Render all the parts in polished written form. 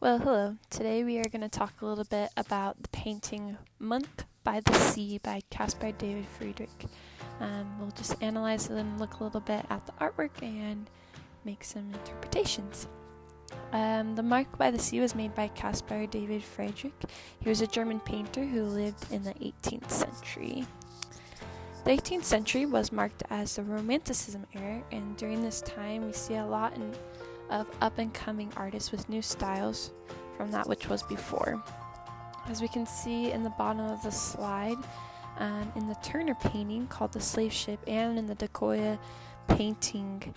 Well, hello. Today we are going to talk a little bit about the painting Monk by the Sea by Caspar David Friedrich. We'll just analyze and look a little bit at the artwork and make some interpretations. The Monk by the Sea was made by Caspar David Friedrich. He was a German painter who lived in the 18th century. The 18th century was marked as the Romanticism era, and during this time we see a lot of up-and-coming artists with new styles from that which was before. As we can see in the bottom of the slide, in the Turner painting called The Slave Ship and in the de Goya painting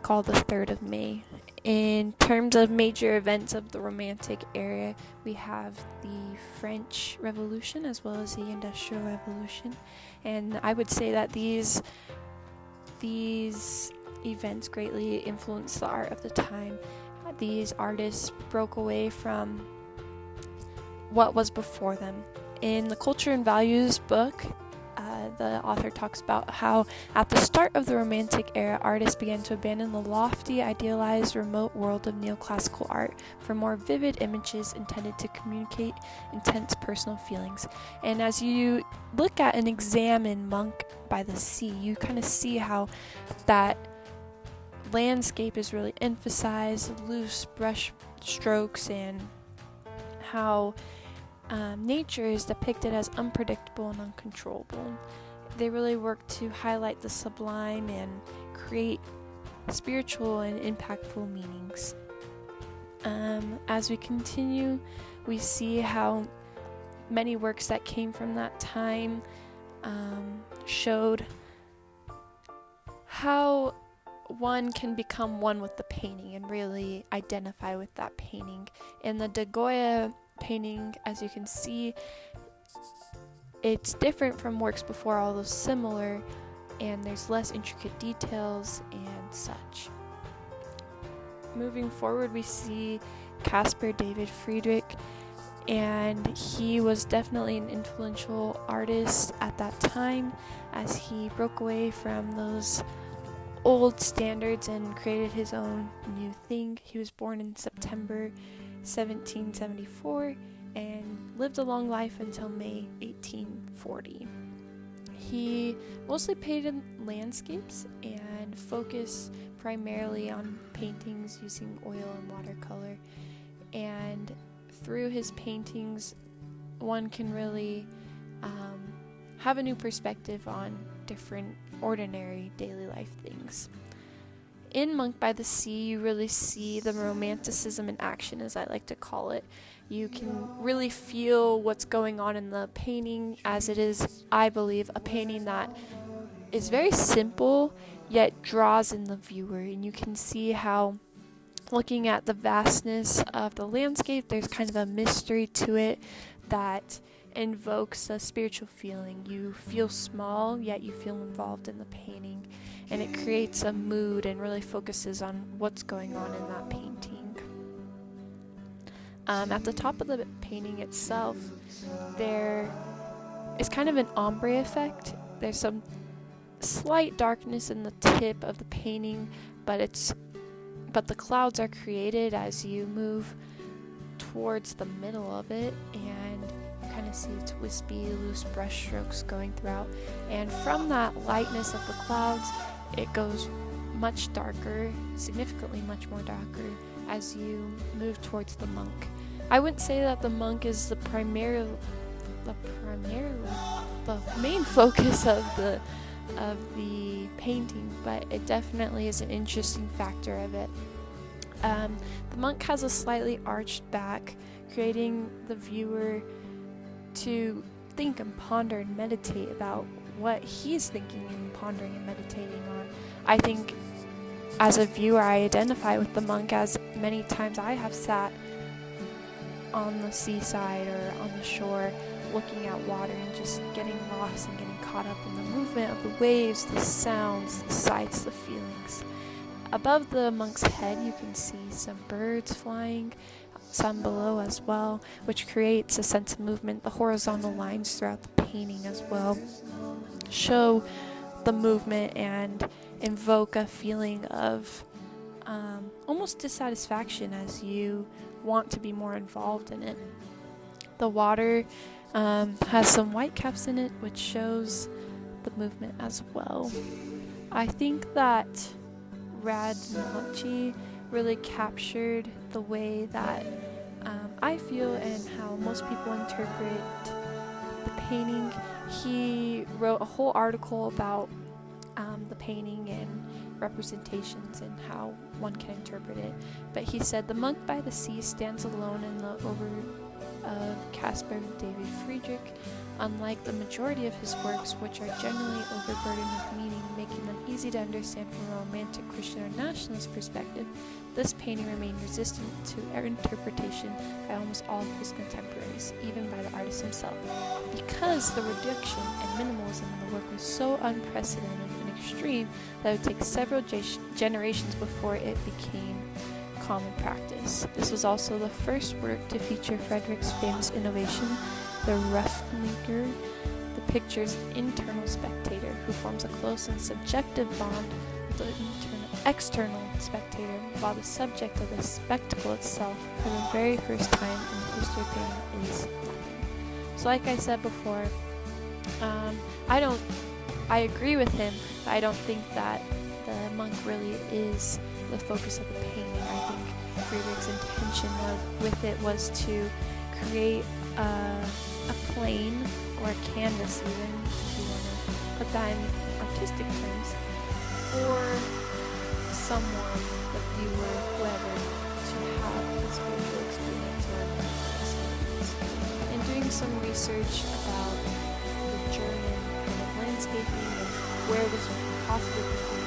called The 3rd of May. In terms of major events of the Romantic era, we have the French Revolution as well as the Industrial Revolution, and I would say that these events greatly influenced the art of the time. These artists broke away from what was before them. In the Culture and Values book, the author talks about how at the start of the Romantic era, artists began to abandon the lofty, idealized, remote world of neoclassical art for more vivid images intended to communicate intense personal feelings. And as you look at and examine Monk by the Sea, you kind of see how that landscape is really emphasized, loose brush strokes, and how nature is depicted as unpredictable and uncontrollable. They really work to highlight the sublime and create spiritual and impactful meanings. As we continue, we see how many works that came from that time showed how one can become one with the painting and really identify with that painting. In the de Goya painting, as you can see, it's different from works before, although similar, and there's less intricate details and such. Moving forward, we see Caspar David Friedrich, and he was definitely an influential artist at that time as he broke away from those old standards and created his own new thing. He was born in September 1774 and lived a long life until May 1840. He mostly painted landscapes and focused primarily on paintings using oil and watercolor. And through his paintings, one can really have a new perspective on different ordinary daily life things. In Monk by the Sea, you really see the romanticism in action, as I like to call it. You can really feel what's going on in the painting, as it is, I believe, a painting that is very simple, yet draws in the viewer. And you can see how, looking at the vastness of the landscape, there's kind of a mystery to it that invokes a spiritual feeling. You feel small, yet you feel involved in the painting, and it creates a mood and really focuses on what's going on in that painting. At the top of the painting itself, there is kind of an ombre effect. There's some slight darkness in the tip of the painting, but the clouds are created as you move towards the middle of it, and kind of see its wispy, loose brush strokes going throughout. And from that lightness of the clouds, it goes much darker, significantly much more darker, as you move towards the monk. I wouldn't say that the monk is the main focus of the painting, but it definitely is an interesting factor of it. The monk has a slightly arched back, creating the viewer to think and ponder and meditate about what he's thinking and pondering and meditating on. I think as a viewer, I identify with the monk, as many times I have sat on the seaside or on the shore looking at water and just getting lost and getting caught up in the movement of the waves, the sounds, the sights, the feelings. Above the monk's head, you can see some birds flying, some below as well, which creates a sense of movement. The horizontal lines throughout the painting as well show the movement and invoke a feeling of almost dissatisfaction as you want to be more involved in it. The water has some white caps in it, which shows the movement as well. I think that Radmachi really captured the way that I feel and how most people interpret the painting. He wrote a whole article about the painting and representations and how one can interpret it. But he said, "The monk by the sea stands alone in the over of Caspar David Friedrich. Unlike the majority of his works, which are generally overburdened with meaning, making them easy to understand from a romantic Christian or nationalist perspective, this painting remained resistant to interpretation by almost all of his contemporaries, even by the artist himself, because the reduction and minimalism in the work was so unprecedented and extreme that it would take several generations before it became common practice. This was also the first work to feature Friedrich's famous innovation, the Roughmaker, the picture's internal spectator, who forms a close and subjective bond with the external spectator, while the subject of the spectacle itself, for the very first time in the history of painting, is nothing." So like I said before, I agree with him, but I don't think that the monk really is the focus of the painting. I think Friedrich's intention with it was to create a plane or a canvas, even if you want to put that in artistic terms, for someone, the viewer, whoever, to have a spiritual experience or a mental experience. And doing some research about the German kind of landscaping and where this would possibly be.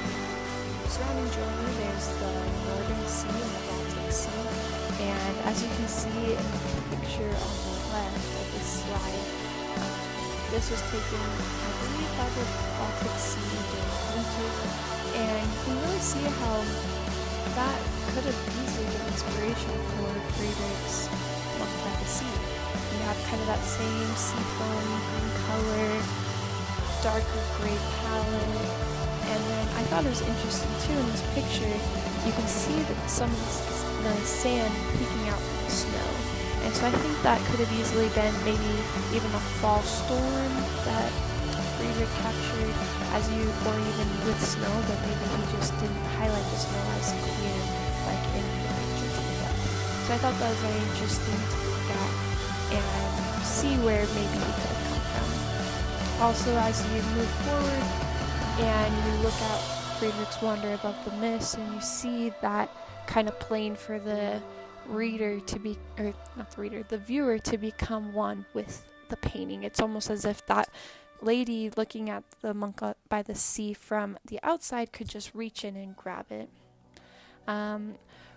Surrounding Germany, there's the Northern Sea and the Baltic Sea, and as you can see in the picture on the left of this slide, this was taken, I believe, by the Baltic Sea during winter, and you can really see how that could have easily been inspiration for Friedrich's Monk by the Sea. You have kind of that same seafoam green color, darker gray palette, and then I thought it was interesting too in this picture, you can see that some of the sand peeking out from the snow. And so I think that could have easily been maybe even a fall storm that Friedrich captured or even with snow, but maybe he just didn't highlight the snow as clear like in the picture to the left. So I thought that was very interesting to look at and see where maybe he could have come from. Also, as you move forward and you look at Friedrich's Wander Above the Mist and you see that kind of plane for the reader to be, or not the reader, the viewer to become one with the painting. It's almost as if that lady looking at the monk by the sea from the outside could just reach in and grab it.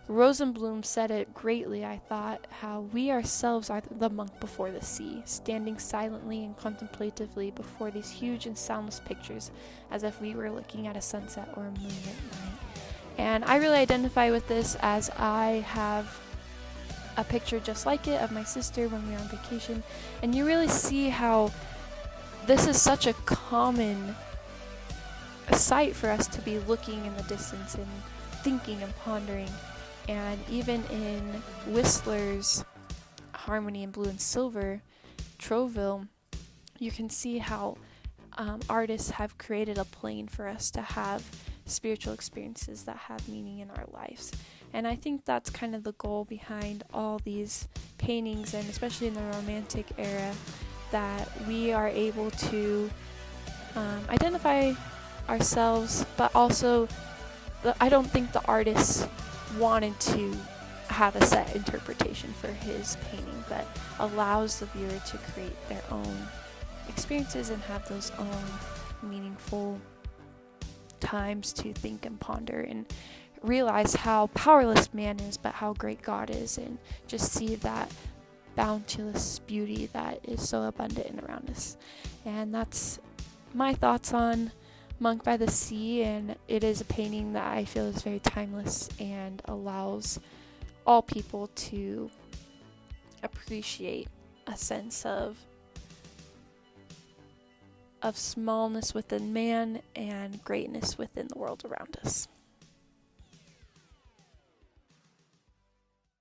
Rosenblum said it greatly, I thought, how we ourselves are the monk before the sea, standing silently and contemplatively before these huge and soundless pictures, as if we were looking at a sunset or a moonlit night. And I really identify with this, as I have a picture just like it of my sister when we were on vacation, and you really see how this is such a common sight for us to be looking in the distance and thinking and pondering. And even in Whistler's Harmony in Blue and Silver, Trouville, you can see how artists have created a plane for us to have spiritual experiences that have meaning in our lives. And I think that's kind of the goal behind all these paintings, and especially in the Romantic era, that we are able to identify ourselves, but also I don't think the artist wanted to have a set interpretation for his painting, but allows the viewer to create their own experiences and have those own meaningful times to think and ponder and realize how powerless man is, but how great God is, and just see that boundless beauty that is so abundant and around us. And that's my thoughts on Monk by the Sea, and it is a painting that I feel is very timeless and allows all people to appreciate a sense of smallness within man and greatness within the world around us.